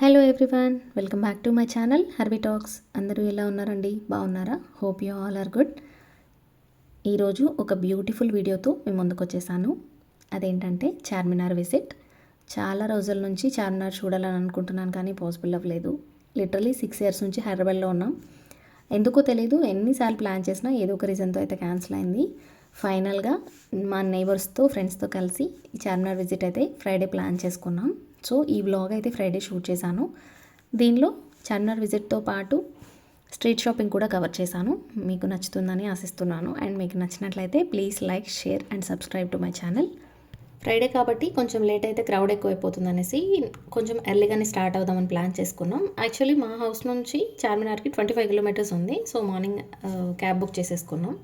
Hello everyone, welcome back to my channel Harvi talks. అందరూ ఎలా ఉన్నారండి? బాగున్నారా? Hope you all are good. ఈరోజు ఒక బ్యూటిఫుల్ వీడియోతో మేము ముందుకు వచ్చేసాను. అదేంటంటే చార్మినార్ విజిట్. చాలా రోజుల నుంచి చార్మినార్ చూడాలని అనుకుంటున్నాను, కానీ పాసిబుల్ అవ్వలేదు. లిటరలీ 6 years నుంచి హైదరాబాద్లో ఉన్నాం. ఎందుకో తెలీదు, ఎన్నిసార్లు ప్లాన్ చేసినా ఏదో ఒక రీజన్తో అయితే క్యాన్సిల్ అయింది. ఫైనల్గా మా నైబర్స్తో, ఫ్రెండ్స్తో కలిసి ఈ చార్మినార్ విజిట్ అయితే ఫ్రైడే ప్లాన్ చేసుకున్నాం. సో ఈ వ్లాగ్ అయితే ఫ్రైడే షూట్ చేశాను. దీనిలో చార్మినార్ విజిట్తో పాటు స్ట్రీట్ షాపింగ్ కూడా కవర్ చేశాను. మీకు నచ్చుతుందని ఆశిస్తున్నాను. అండ్ మీకు నచ్చినట్లయితే please like, share and subscribe to my channel. Friday కాబట్టి కొంచెం లేట్ అయితే క్రౌడ్ ఎక్కువైపోతుంది అనేసి కొంచెం ఎర్లీగానే స్టార్ట్ అవుదామని ప్లాన్ చేసుకున్నాం. యాక్చువల్లీ మా హౌస్ నుంచి చార్మినార్కి 25 kilometers ఉంది. సో మార్నింగ్ క్యాబ్ బుక్ చేసేసుకున్నాం.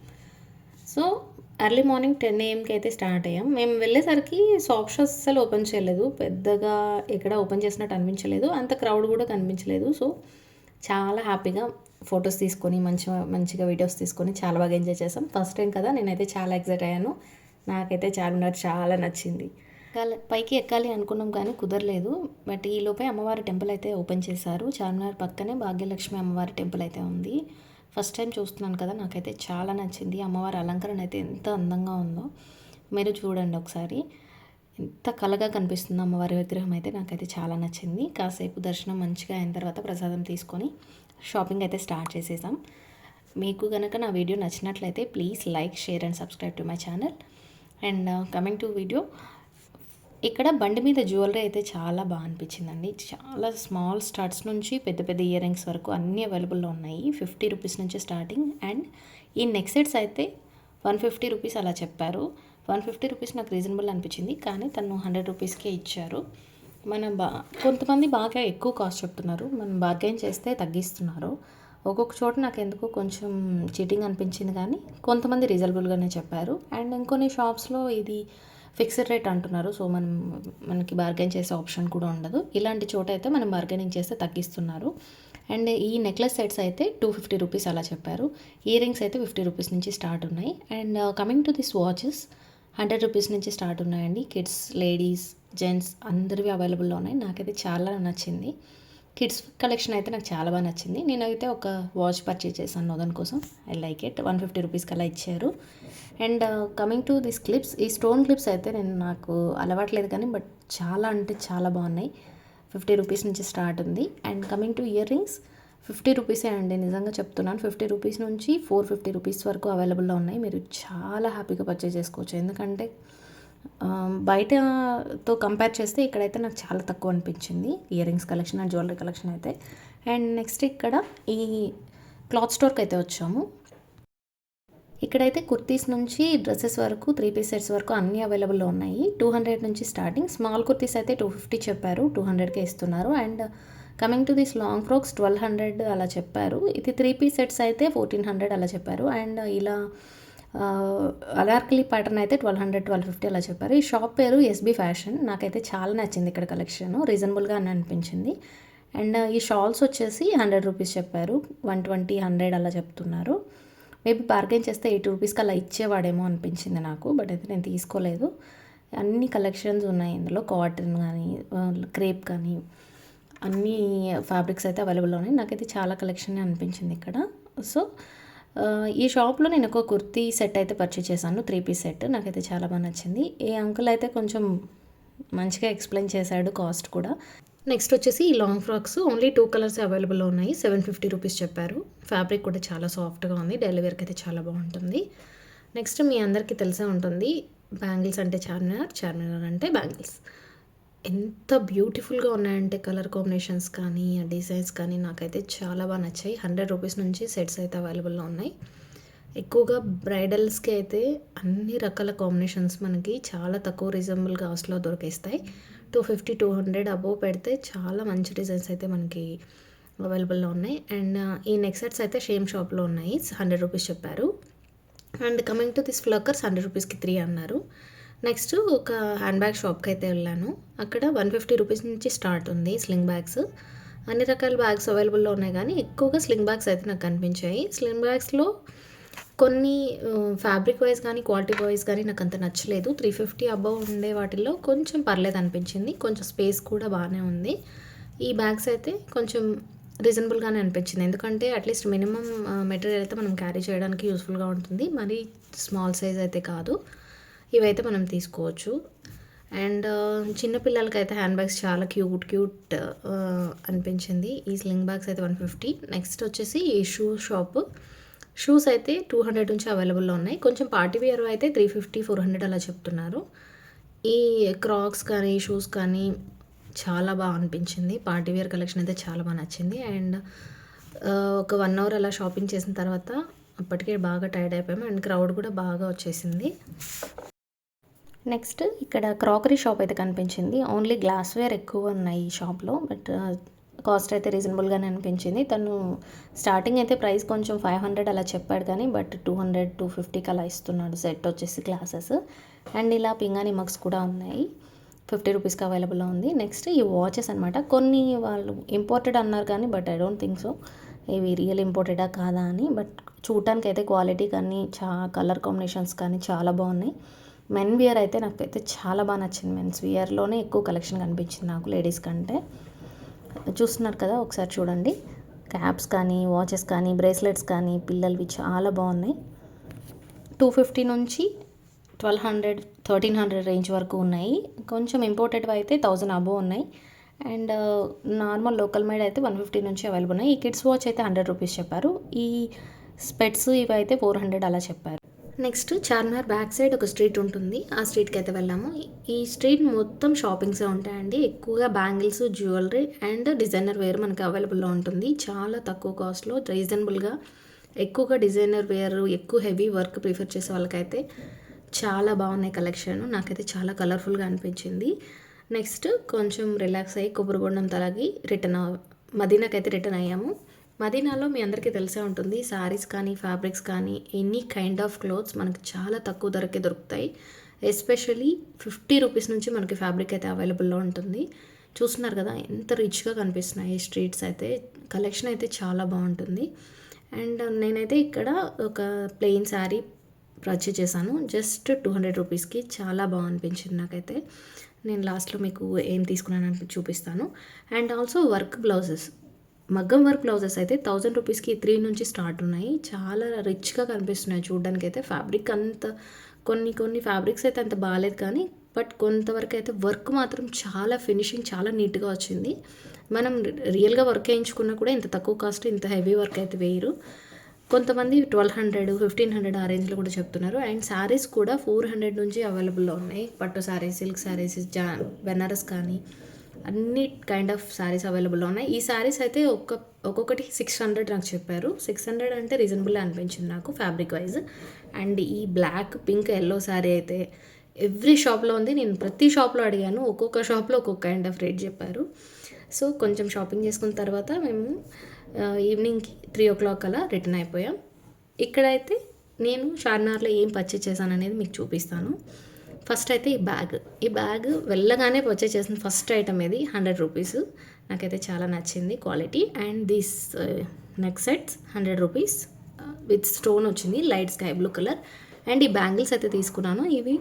సో ఎర్లీ మార్నింగ్ 10 AM అయితే స్టార్ట్ అయ్యాం. మేము వెళ్ళేసరికి షాప్స్ అస్సలు ఓపెన్ చేయలేదు. పెద్దగా ఎక్కడ ఓపెన్ చేసినట్టు అనిపించలేదు, అంత క్రౌడ్ కూడా కనిపించలేదు. సో చాలా హ్యాపీగా ఫొటోస్ తీసుకొని మంచిగా వీడియోస్ తీసుకొని చాలా బాగా ఎంజాయ్ చేసాం. ఫస్ట్ టైం కదా, నేనైతే చాలా ఎక్సైట్ అయ్యాను. నాకైతే చార్మినార్ చాలా నచ్చింది. పైకి ఎక్కాలి అనుకున్నాం కానీ కుదరలేదు. బట్ ఈ లోపే అమ్మవారి టెంపుల్ అయితే ఓపెన్ చేశారు. చార్మినార్ పక్కనే భాగ్యలక్ష్మి అమ్మవారి టెంపుల్ అయితే ఉంది. ఫస్ట్ టైం చూస్తున్నాను కదా, నాకైతే చాలా నచ్చింది. అమ్మవారి అలంకరణ అయితే ఎంత అందంగా ఉందో మీరు చూడండి ఒకసారి. ఎంత కలగా కనిపిస్తుందో అమ్మవారి విగ్రహం అయితే. నాకైతే చాలా నచ్చింది. కాసేపు దర్శనం మంచిగా అయిన తర్వాత ప్రసాదం తీసుకొని షాపింగ్ అయితే స్టార్ట్ చేసేసాం. మీకు కనుక నా వీడియో నచ్చినట్లయితే please like, share and subscribe to my channel. And coming to video, ఇక్కడ బండి మీద జ్యువెలరీ అయితే చాలా బాగా అనిపించిందండి. చాలా స్మాల్ స్టార్ట్స్ నుంచి పెద్ద పెద్ద ఇయర్ రింగ్స్ వరకు అన్నీ అవైలబుల్లో ఉన్నాయి. 50 rupees నుంచి స్టార్టింగ్. అండ్ ఈ నెక్ సెట్స్ అయితే 150 rupees అలా చెప్పారు. 150 rupees నాకు రీజనబుల్ అనిపించింది, కానీ తను 100 rupeesకే ఇచ్చారు. కొంతమంది బాగా ఎక్కువ కాస్ట్ చెప్తున్నారు, మనం బార్గెన్ చేస్తే తగ్గిస్తున్నారు. ఒక్కొక్క చోట నాకు ఎందుకో కొంచెం చీటింగ్ అనిపించింది, కానీ కొంతమంది రీజనబుల్గానే చెప్పారు. అండ్ ఇంకొన్ని షాప్స్లో ఇది ఫిక్స్డ్ రేట్ అంటున్నారు. సో మనకి బార్గెన్ చేసే ఆప్షన్ కూడా ఉండదు. ఇలాంటి చోట అయితే మనం బార్గెనింగ్ చేస్తే తగ్గిస్తున్నారు. అండ్ ఈ నెక్లెస్ సెట్స్ అయితే 250 rupees అలా చెప్పారు. ఇయర్ రింగ్స్ అయితే 50 rupees నుంచి స్టార్ట్ ఉన్నాయి. And coming to this watches 100 rupees నుంచి స్టార్ట్ ఉన్నాయండి. కిడ్స్, లేడీస్, జెంట్స్ అందరివి అవైలబుల్లో ఉన్నాయి. నాకైతే చాలా నచ్చింది. కిడ్స్ కలెక్షన్ అయితే నాకు చాలా బాగా నచ్చింది. నేనైతే ఒక వాచ్ పర్చేజ్ చేశాను నోదన్ కోసం. I like it. 150 rupees అలా ఇచ్చారు. And coming to this clips, ఈ స్టోన్ క్లిప్స్ అయితే నాకు అలవాట్లేదు, కానీ బట్ చాలా అంటే చాలా బాగున్నాయి. 50 rupees నుంచి స్టార్ట్ ఉంది. And coming to ear rings 50 rupees అండి, నిజంగా చెప్తున్నాను. 50 rupees నుంచి 450 rupees వరకు అవైలబుల్లో ఉన్నాయి. మీరు చాలా హ్యాపీగా పర్చేజ్ చేసుకోవచ్చు. ఎందుకంటే బయటతో కంపేర్ చేస్తే ఇక్కడైతే నాకు చాలా తక్కువ అనిపించింది ear rings collection and jewellery collection అయితే. అండ్ నెక్స్ట్ ఇక్కడ ఈ క్లాత్ స్టోర్కి అయితే వచ్చాము. ఇక్కడైతే కుర్తీస్ నుంచి డ్రెస్సెస్ వరకు, 3-piece sets వరకు అన్నీ అవైలబుల్లో ఉన్నాయి. 200 నుంచి స్టార్టింగ్. స్మాల్ కుర్తీస్ అయితే 250 చెప్పారు, 200కే ఇస్తున్నారు. And coming to this long frocks 1200 అలా చెప్పారు. ఇది 3-piece sets అయితే 1400 అలా చెప్పారు. అండ్ ఇలా అనార్కలి ప్యాటర్న్ అయితే 1200, 1250 అలా చెప్పారు. ఈ షాప్ పేరు ఎస్బీ ఫ్యాషన్. నాకైతే చాలా నచ్చింది ఇక్కడ కలెక్షన్, రీజనబుల్గా అని అనిపించింది. అండ్ ఈ షాల్స్ వచ్చేసి 100 rupees చెప్పారు, 120, 100 అలా చెప్తున్నారు. మేబీ బార్గెన్ చేస్తే 80 rupeesకి అలా ఇచ్చేవాడేమో అనిపించింది నాకు, బట్ అయితే నేను తీసుకోలేదు. అన్ని కలెక్షన్స్ ఉన్నాయి ఇందులో. కాటన్ కానీ, క్రేప్ కానీ, అన్ని ఫ్యాబ్రిక్స్ అయితే అవైలబుల్లో ఉన్నాయి. నాకైతే చాలా కలెక్షన్ అనిపించింది ఇక్కడ. సో ఈ షాప్లో నేను ఒక కుర్తీ సెట్ అయితే పర్చేస్ చేశాను, 3-piece set. నాకైతే చాలా బాగా నచ్చింది. ఈ అంకుల్ అయితే కొంచెం మంచిగా ఎక్స్ప్లెయిన్ చేశాడు, కాస్ట్ కూడా. నెక్స్ట్ వచ్చేసి ఈ లాంగ్ ఫ్రాక్స్ ఓన్లీ 2 colors అవైలబుల్లో ఉన్నాయి. 750 rupees చెప్పారు. ఫ్యాబ్రిక్ కూడా చాలా సాఫ్ట్గా ఉంది. డైలీ వేర్కి అయితే చాలా బాగుంటుంది. నెక్స్ట్ మీ అందరికీ తెలిసే ఉంటుంది, బ్యాంగిల్స్ అంటే చార్మినార్, చార్మినార్ అంటే బ్యాంగిల్స్. ఎంత బ్యూటిఫుల్గా ఉన్నాయంటే కలర్ కాంబినేషన్స్ కానీ, డిజైన్స్ కానీ నాకైతే చాలా బాగా నచ్చాయి. 100 rupees నుంచి సెట్స్ అయితే అవైలబుల్లో ఉన్నాయి. ఎక్కువగా బ్రైడల్స్కి అయితే అన్ని రకాల కాంబినేషన్స్ మనకి చాలా తక్కువ రీజనబుల్ కాస్ట్లో దొరికేస్తాయి. 250, 200 అబోవ్ పెడితే చాలా మంచి డిజైన్స్ అయితే మనకి అవైలబుల్లో ఉన్నాయి. అండ్ ఈ నెక్ సెట్స్ అయితే షేమ్ షాప్లో ఉన్నాయి, 100 rupees చెప్పారు. అండ్ కమింగ్ టు దిస్ ఫ్లక్కర్స్ 100 rupeesకి 3 అన్నారు. నెక్స్ట్ ఒక హ్యాండ్ బ్యాగ్ షాప్కి అయితే వెళ్ళాను. అక్కడ 150 rupees నుంచి స్టార్ట్ ఉంది స్లింగ్ బ్యాగ్స్. అన్ని రకాల బ్యాగ్స్ అవైలబుల్లో ఉన్నాయి, కానీ ఎక్కువగా స్లింగ్ బ్యాగ్స్ అయితే నాకు కనిపించాయి. స్లింగ్ బ్యాగ్స్లో కొన్ని ఫ్యాబ్రిక్ వైజ్ కానీ, క్వాలిటీ వైజ్ కానీ నాకంత నచ్చలేదు. 350 అబోవ్ ఉండే వాటిల్లో కొంచెం పర్లేదనిపించింది. కొంచెం స్పేస్ కూడా బానే ఉంది. ఈ బ్యాగ్స్ అయితే కొంచెం రీజనబుల్‌గానే అనిపించింది. ఎందుకంటే అట్‌లీస్ట్ మినిమమ్ మెటీరియల్ అయితే మనం క్యారీ చేయడానికి యూజ్‌ఫుల్‌గా ఉంటుంది. మరీ స్మాల్ సైజ్ అయితే కాదు. ఇవైతే మనం తీసుకోవచ్చు. అండ్ చిన్న పిల్లలకైతే హ్యాండ్ బ్యాగ్స్ చాలా క్యూట్ అనిపించింది. ఈ స్లింగ్ బ్యాగ్స్ అయితే 150. నెక్స్ట్ వచ్చేసి ఈ షాప్. షూస్ అయితే 200 నుంచి అవైలబుల్‌లో ఉన్నాయి. కొంచెం పార్టీ వేర్ అయితే 350, 400 అలా చెప్తున్నారు. ఈ క్రాక్స్ కానీ, షూస్ కానీ చాలా బాగా అనిపించింది. పార్టీ వేర్ కలెక్షన్ అయితే చాలా బాగా నచ్చింది. అండ్ ఒక 1 అవర్ అలా షాపింగ్ చేసిన తర్వాత అప్పటికే బాగా టైర్డ్ అయిపోయాము. అండ్ క్రౌడ్ కూడా బాగా వచ్చేసింది. నెక్స్ట్ ఇక్కడ క్రాకరీ షాప్ అయితే కనిపించింది. ఓన్లీ గ్లాస్వేర్ ఎక్కువ ఉన్నాయి ఈ షాప్లో. బట్ కాస్ట్ అయితే రీజనబుల్గానే అనిపించింది. తను స్టార్టింగ్ అయితే ప్రైస్ కొంచెం 500 అలా చెప్పాడు కానీ బట్ 200, 250కి అలా ఇస్తున్నాడు సెట్ వచ్చేసి గ్లాసెస్. అండ్ ఇలా పింగాణి మగ్స్ కూడా ఉన్నాయి. 50 రూపీస్కి అవైలబుల్లో ఉంది. నెక్స్ట్ ఈ వాచెస్ అనమాట. కొన్ని వాళ్ళు ఇంపోర్టెడ్ అన్నారు కానీ but I don't think so. ఇవి రియల్ ఇంపోర్టెడా కాదా అని. బట్ చూడటానికి అయితే క్వాలిటీ కానీ కలర్ కాంబినేషన్స్ కానీ చాలా బాగున్నాయి. మెన్ వియర్ అయితే నాకైతే చాలా బాగా నచ్చింది. మెన్స్ వియర్లోనే ఎక్కువ కలెక్షన్ కనిపించింది నాకు లేడీస్ కంటే. చూస్తున్నారు కదా, ఒకసారి చూడండి. క్యాప్స్ కానీ, వాచెస్ కానీ, బ్రేస్లెట్స్ కానీ పిల్లలవి చాలా బాగున్నాయి. 250 నుంచి 1200, 1300 రేంజ్ వరకు ఉన్నాయి. కొంచెం ఇంపోర్టెడ్వి అయితే 1000 అబోవ్ ఉన్నాయి. అండ్ నార్మల్ లోకల్ మేడ్ అయితే 150 నుంచి అవైలబుల్ ఉన్నాయి. ఈ కిడ్స్ వాచ్ అయితే 100 రూపీస్ చెప్పారు. ఈ స్పెట్స్ ఇవి అయితే 400 అలా చెప్పారు. నెక్స్ట్ చార్మినార్ బ్యాక్ సైడ్ ఒక స్ట్రీట్ ఉంటుంది. ఆ స్ట్రీట్కి అయితే వెళ్ళాము. ఈ స్ట్రీట్ మొత్తం షాపింగ్సే ఉంటాయండి. ఎక్కువగా bangles, jewellery and designer wear మనకి అవైలబుల్లో ఉంటుంది. చాలా తక్కువ కాస్ట్లో రీజనబుల్గా. ఎక్కువగా డిజైనర్ వేర్, ఎక్కువ హెవీ వర్క్ ప్రిఫర్ చేసే వాళ్ళకైతే చాలా బాగున్నాయి కలెక్షన్. నాకైతే చాలా కలర్ఫుల్గా అనిపించింది. నెక్స్ట్ కొంచెం రిలాక్స్ అయ్యి కొబ్బరి బొండం తలగి మదీనాకైతే రిటర్న్ అయ్యాము. మదీనాలో మీ అందరికీ తెలిసే ఉంటుంది. శారీస్ కానీ, ఫ్యాబ్రిక్స్ కానీ, ఎనీ కైండ్ ఆఫ్ క్లోత్స్ మనకి చాలా తక్కువ ధరకే దొరుకుతాయి. ఎస్పెషల్లీ 50 రూపీస్ నుంచి మనకి ఫ్యాబ్రిక్ అయితే అవైలబుల్లో ఉంటుంది. చూస్తున్నారు కదా ఎంత రిచ్గా కనిపిస్తున్నాయి స్ట్రీట్స్ అయితే. కలెక్షన్ అయితే చాలా బాగుంటుంది. అండ్ నేనైతే ఇక్కడ ఒక ప్లెయిన్ శారీ పర్చేజ్ చేశాను. జస్ట్ 200 రూపీస్కి. చాలా బాగా అనిపించింది నాకైతే. నేను లాస్ట్లో మీకు ఏం తీసుకున్నానని చూపిస్తాను. అండ్ ఆల్సో వర్క్ బ్లౌజెస్, మగ్గం వర్క్ బ్లౌజెస్ అయితే 1000 రూపీస్కి 3 నుంచి స్టార్ట్ ఉన్నాయి. చాలా రిచ్గా కనిపిస్తున్నాయి చూడడానికి అయితే. ఫ్యాబ్రిక్ అంత కొన్ని ఫ్యాబ్రిక్స్ అయితే అంత బాగాలేదు కానీ బట్ కొంతవరకు అయితే వర్క్ మాత్రం చాలా ఫినిషింగ్ చాలా నీట్గా వచ్చింది. మనం రియల్గా వర్క్ వేయించుకున్నా కూడా ఇంత తక్కువ కాస్ట్ ఇంత హెవీ వర్క్ అయితే వేయరు. కొంతమంది 1200, 1500 ఆ రేంజ్లో కూడా చెప్తున్నారు. అండ్ శారీస్ కూడా 400 నుంచి అవైలబుల్లో ఉన్నాయి. పట్టు శారీస్, సిల్క్ శారీస్, బెనారస్ కానీ అన్ని కైండ్ ఆఫ్ శారీస్ అవైలబుల్లో ఉన్నాయి. ఈ శారీస్ అయితే ఒక్కొక్కటి 600 నాకు చెప్పారు. 600 అంటే రీజనబుల్ అనిపించింది నాకు ఫ్యాబ్రిక్ వైజ్. అండ్ ఈ బ్లాక్, పింక్, ఎల్లో శారీ అయితే ఎవ్రీ షాప్లో ఉంది. నేను ప్రతి షాప్లో అడిగాను. ఒక్కొక్క షాప్లో ఒక్కొక్క కైండ్ ఆఫ్ రేట్ చెప్పారు. సో కొంచెం షాపింగ్ చేసుకున్న తర్వాత మేము ఈవినింగ్కి 3 o'clock అలా రిటర్న్ అయిపోయాం. ఇక్కడైతే నేను చార్మినార్లో ఏం పర్చేజ్ చేశాను అనేది మీకు చూపిస్తాను. ఫస్ట్ అయితే ఈ బ్యాగ్ వెళ్ళగానే పర్చేజ్ చేసిన ఫస్ట్ ఐటమ్ ఇది. 100 రూపీస్. నాకైతే చాలా నచ్చింది quality. And this neck sets 100 rupees with stone వచ్చింది, light sky blue colour. And ఈ బ్యాంగిల్స్ అయితే తీసుకున్నాను. ఇవి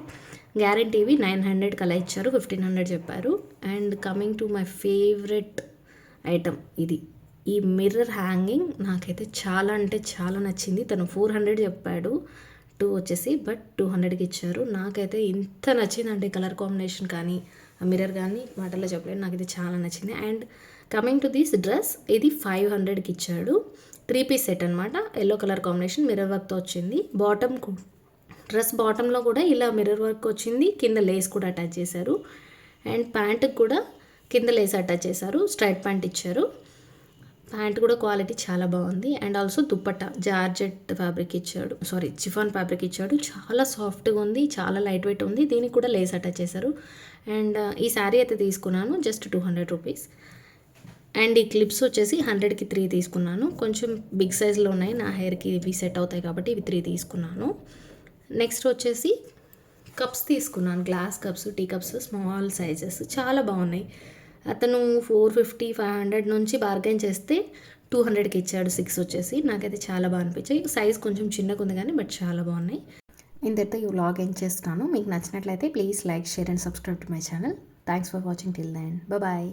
గ్యారంటీవి 900 కలా ఇచ్చారు, 1500 చెప్పారు. And coming to my favourite item ఇది. ఈ మిర్రర్ హ్యాంగింగ్ నాకైతే చాలా అంటే చాలా నచ్చింది. తను 400 చెప్పాడు, 2 వచ్చేసి బట్ 200కి ఇచ్చారు. నాకైతే ఇంత నచ్చిందంటే కలర్ కాంబినేషన్ కానీ, ఆ మిర్రర్ కానీ మాటల్లో చెప్పలేదు. నాకైతే చాలా నచ్చింది. And coming to this dress, ఇది 500కి ఇచ్చాడు. 3 పీస్ సెట్ అనమాట. ఎల్లో కలర్ కాంబినేషన్ మిర్రర్ వర్క్తో వచ్చింది. డ్రెస్ బాటంలో కూడా ఇలా మిర్రర్ వర్క్ వచ్చింది. కింద లేస్ కూడా అటాచ్ చేశారు. అండ్ ప్యాంటుకి కూడా కింద లేస్ అటాచ్ చేశారు. స్ట్రైట్ ప్యాంట్ ఇచ్చారు. ప్యాంట్ కూడా క్వాలిటీ చాలా బాగుంది. And also dupatta georgette fabric ఇచ్చాడు, చిఫాన్ ఫ్యాబ్రిక్ ఇచ్చాడు. చాలా సాఫ్ట్గా ఉంది, చాలా లైట్ వెయిట్ ఉంది. దీనికి కూడా లేస్ అటాచ్ చేశారు. అండ్ ఈ శారీ అయితే తీసుకున్నాను జస్ట్ 200 రూపీస్. అండ్ ఈ క్లిప్స్ వచ్చేసి 100కి 3 తీసుకున్నాను. కొంచెం బిగ్ సైజ్లో ఉన్నాయి, నా హెయిర్కి ఇవి సెట్ అవుతాయి కాబట్టి ఇవి 3 తీసుకున్నాను. నెక్స్ట్ వచ్చేసి కప్స్ తీసుకున్నాను. Glass cups, tea cups, small sizes చాలా బాగున్నాయి. అతను 450, 500 నుంచి బార్గెన్ చేస్తే 200కి ఇచ్చాడు 6 వచ్చేసి. నాకైతే చాలా బాగా అనిపించాయి. సైజ్ కొంచెం చిన్నగా ఉంది కానీ బట్ చాలా బాగున్నాయి. ఇంతటితో ఈ వ్లాగ్ ఎండ్ చేస్తాను. మీకు నచ్చినట్లయితే please like, share and subscribe to my channel. Thanks for watching till then. Bye.